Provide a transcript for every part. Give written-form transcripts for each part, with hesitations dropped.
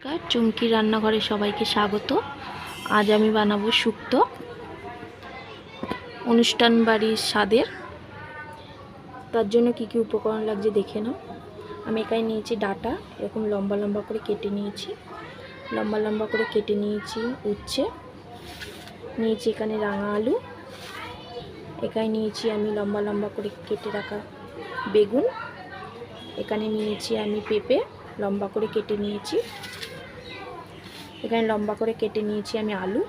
চুমকি রান্নাঘরে সবাইকে স্বাগত। আজ আমি বানাবো শুক্তো, অনুষ্ঠান বাড়ির স্বাদের। তার জন্য কি কি উপকরণ লাগছে দেখে নাও। আমি এখানে নিয়েছি ডাঁটা, এরকম লম্বা লম্বা করে কেটে নিয়েছি। উচ্ছে নিয়েছি, এখানে রাঙা আলু, এখানে নিয়েছি আমি লম্বা লম্বা করে কেটে রাখা বেগুন, এখানে নিয়েছি আমি পেঁপে লম্বা করে কেটে নিয়েছি, এখানে লম্বা করে কেটে নিয়েছি আমি আলু,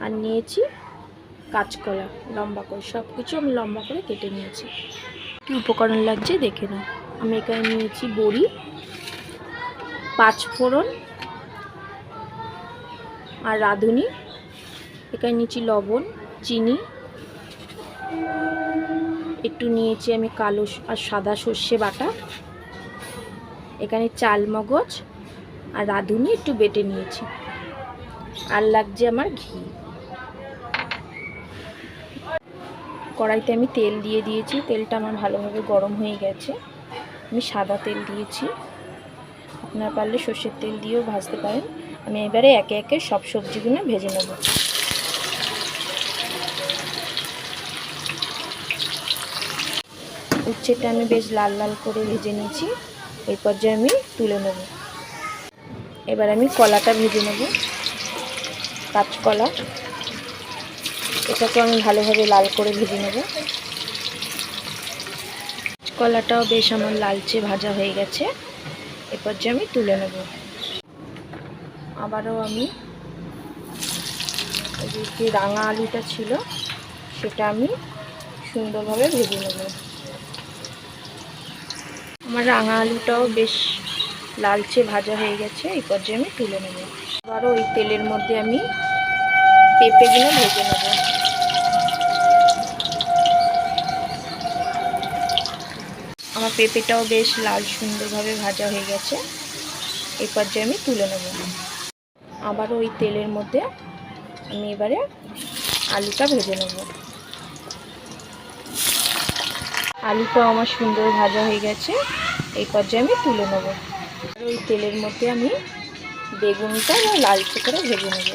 আর নিয়েছি কাঁচকলা লম্বা করে। সব কিছু আমি লম্বা করে কেটে নিয়েছি। কী উপকরণ লাগছে দেখে নাও। আমি এখানে নিয়েছি বড়ি, পাঁচফোড়ন আর রাঁধুনি, এখানে নিয়েছি লবণ, চিনি, একটু নিয়েছি আমি কালো আর সাদা সর্ষে বাটা, এখানে চাল মগজ আর রাঁধুনি একটু বেটে নিয়েছি, আর লাগছে আমার ঘি। কড়াইতে আমি তেল দিয়ে দিয়েছি, তেলটা আমার ভালোভাবে গরম হয়ে গেছে। আমি সাদা তেল দিয়েছি, আপনারা পারলে সর্ষের তেল দিয়েও ভাজতে পারেন। আমি এবারে একে একে সব সবজিগুলো ভেজে নেব। উচ্ছেটা আমি বেশ লাল লাল করে ভেজে নিয়েছি, এই পর্যায়ে আমি তুলে নেব। এবার আমি কলাটা ভেজে নেব, কাঁচকলা, এটাকে আমি ভালোভাবে লাল করে ভেজে নেব। কলাটাও বেশ আমার লালচে ভাজা হয়ে গেছে, এ পর্যায়ে আমি তুলে নেব। আবারও আমি যে রাঙা আলুটা ছিল সেটা আমি সুন্দরভাবে ভেজে নেব। আমার রাঙা আলুটাও বেশ লালচে ভাজা হয়ে গেছে, এই পর্যায়ে আমি তুলে নেব। আবারও ওই তেলের মধ্যে আমি পেঁপেগুলো ভেজে নেব। আমার পেঁপেটাও বেশ লাল সুন্দরভাবে ভাজা হয়ে গেছে, এই পর্যায়ে আমি তুলে নেব। আবারও ওই তেলের মধ্যে আমি এবারে আলুটা ভেজে নেব। আলুটাও আমার সুন্দর ভাজা হয়ে গেছে, এই পর্যায়ে আমি তুলে নেব। আর ওই তেলের মধ্যে আমি বেগুনটা লালচে করে ভেজে নেব।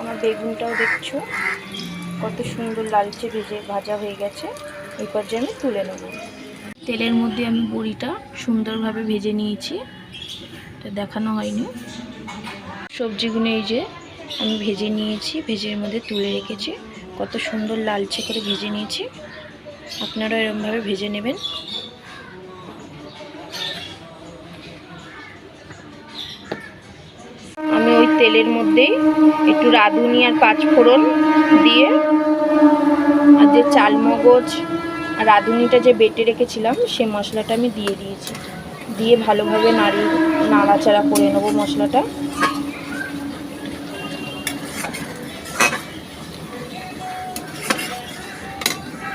আমার বেগুনটাও দেখছো কত সুন্দর লালচে ভাজা হয়ে গেছে, এই পর্যায়ে আমি তুলে নেব। তেলের মধ্যে আমি বড়িটা সুন্দরভাবে ভেজে নিয়েছি, এটা দেখানো হয়নি। সবজিগুলো এই যে আমি ভেজে নিয়েছি, ভেজের মধ্যে তুলে রেখেছি, কত সুন্দর লালচে করে ভেজে নিয়েছি। আপনারা এরকমভাবে ভেজে নেবেন। আমি ওই তেলের মধ্যেই একটু রাঁধুনি আর পাঁচফোড়ন দিয়ে, আর যে চাল মগজ আর রাঁধুনিটা যে বেটে রেখেছিলাম সে মশলাটা আমি দিয়ে দিয়েছি, দিয়ে ভালোভাবে নাড়াচাড়া করে নেব মশলাটা।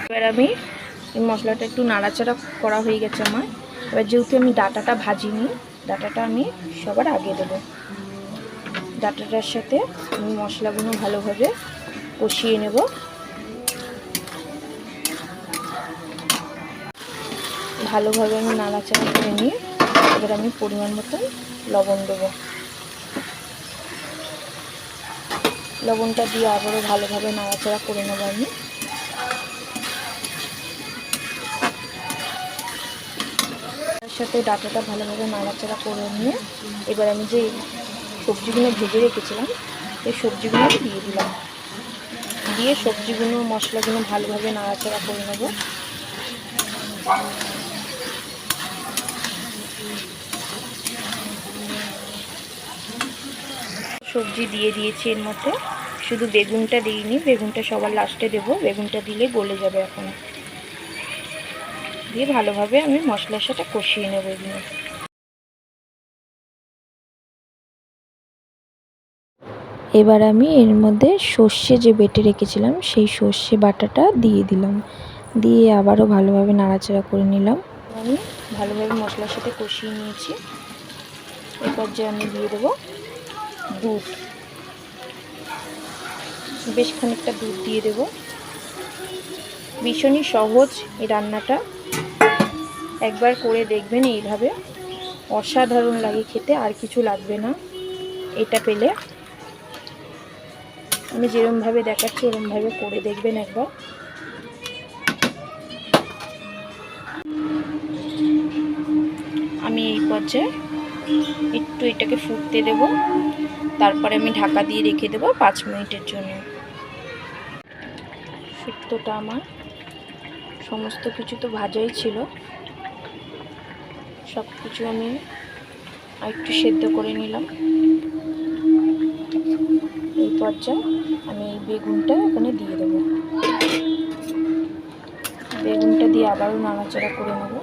এবার আমি এই মশলাটা একটু নাড়াচাড়া করা হয়ে গেছে আমার। এবার যেহেতু আমি ডাঁটাটা ভাজিনি, ডাঁটাটা আমি সবার আগে দেবো। ডাঁটাটার সাথে আমি মশলাগুলো ভালোভাবে কষিয়ে নেব। ভালোভাবে আমি নাড়াচাড়া করে নিয়ে এবার আমি পরিমাণ মতো লবণ দেবো। লবণটা দিয়ে আবারও ভালোভাবে নাড়াচাড়া করে নেব আমি। তার সাথে ডাঁটাটা ভালোভাবে নাড়াচাড়া করে নিয়ে এবার আমি যে সবজিগুলো ভেজে রেখেছিলাম এই সবজিগুলো আমি দিয়ে দিলাম, দিয়ে সবজিগুলো মশলাগুলো ভালোভাবে নাড়াচাড়া করে নেব। সবজি দিয়ে দিয়েছি এর মধ্যে, শুধু বেগুনটা দিইনি, বেগুনটা সবার লাস্টে দেবো, বেগুনটা দিলে গলে যাবে এখন। দিয়ে ভালোভাবে আমি মশলার সাথে কষিয়ে নেব এগুলো। এবার আমি এর মধ্যে সর্ষে যে বেটে রেখেছিলাম সেই সর্ষে বাটাটা দিয়ে দিলাম, দিয়ে আবারও ভালোভাবে নাড়াচাড়া করে নিলাম। আমি ভালোভাবে মশলার সাথে কষিয়ে নিয়েছি, এই পর্যায়ে আমি দিয়ে দেবো দুধ, বেশ খানিকটা দুধ দিয়ে দেবো। ভীষণই সহজ এই রান্নাটা, একবার করে দেখবেন এইভাবে, অসাধারণ লাগে খেতে, আর কিছু লাগবে না এটা পেলে। আমি যেরমভাবে দেখাচ্ছি ওরমভাবে করে দেখবেন একবার। আমি এই পর্যায়ে একটু এটাকে ফুটতে দেব, তারপরে আমি ঢাকা দিয়ে রেখে দেবো 5 মিনিটের জন্য। শুক্তোটা আমার সমস্ত কিছু তো ভাজাই ছিল, সব কিছু আমি একটু সেদ্ধ করে নিলাম। এই পর্যায়ে আমি এই বেগুনটা এখানে দিয়ে দেবো। বেগুনটা দিয়ে আবারও নাড়াচাড়া করে নেব,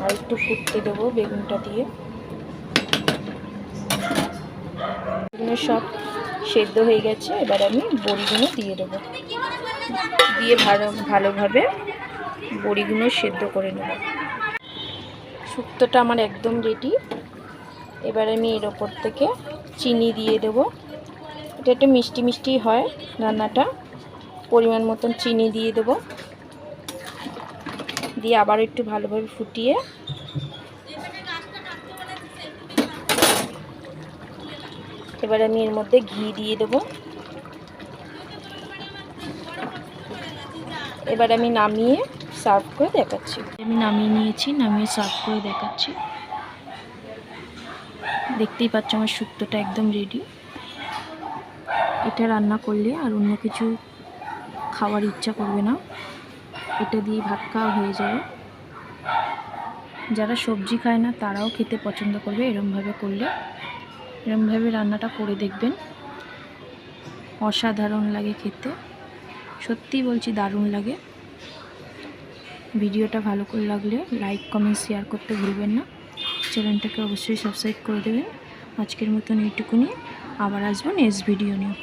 আর একটু ফুটতে দেবো বেগুনটা দিয়ে। বেগুন সব সেদ্ধ হয়ে গেছে, এবার আমি বড়িগুলো দিয়ে দেবো, দিয়ে ভালোভাবে বড়িগুলো সেদ্ধ করে নেব। শুক্তোটা আমার একদম রেডি। এবার আমি এর ওপর থেকে চিনি দিয়ে দেবো। এটা একটু মিষ্টি মিষ্টি হয় রান্নাটা, পরিমাণ মতন চিনি দিয়ে দেবো, দিয়ে আবার একটু ভালোভাবে ফুটিয়ে এবার আমি এর মধ্যে ঘি দিয়ে দেবো। এবার আমি নামিয়ে সার্ভ করে দেখাচ্ছি। আমি নামিয়ে নিয়েছি, নামিয়ে সার্ভ করে দেখাচ্ছি। দেখতেই পাচ্ছ আমার শুক্তোটা একদম রেডি। এটা রান্না করলে আর অন্য কিছু খাওয়ার ইচ্ছা করবে না, এটা দিয়ে ভাত খাওয়া হয়ে যাবে। যারা সবজি খায় না তারাও খেতে পছন্দ করবে এরমভাবে করলে। এরমভাবে রান্নাটা করে দেখবেন, অসাধারণ লাগে খেতে, সত্যি বলছি দারুণ লাগে। ভিডিওটা ভালো করে লাগলে লাইক কমেন্ট শেয়ার করতে ভুলবেন না। চ্যানেলটাকে অবশ্যই সাবস্ক্রাইব করে দেবেন। আজকের মতন এইটুকুনি, আবার আসবো নেক্সট ভিডিও নিয়ে।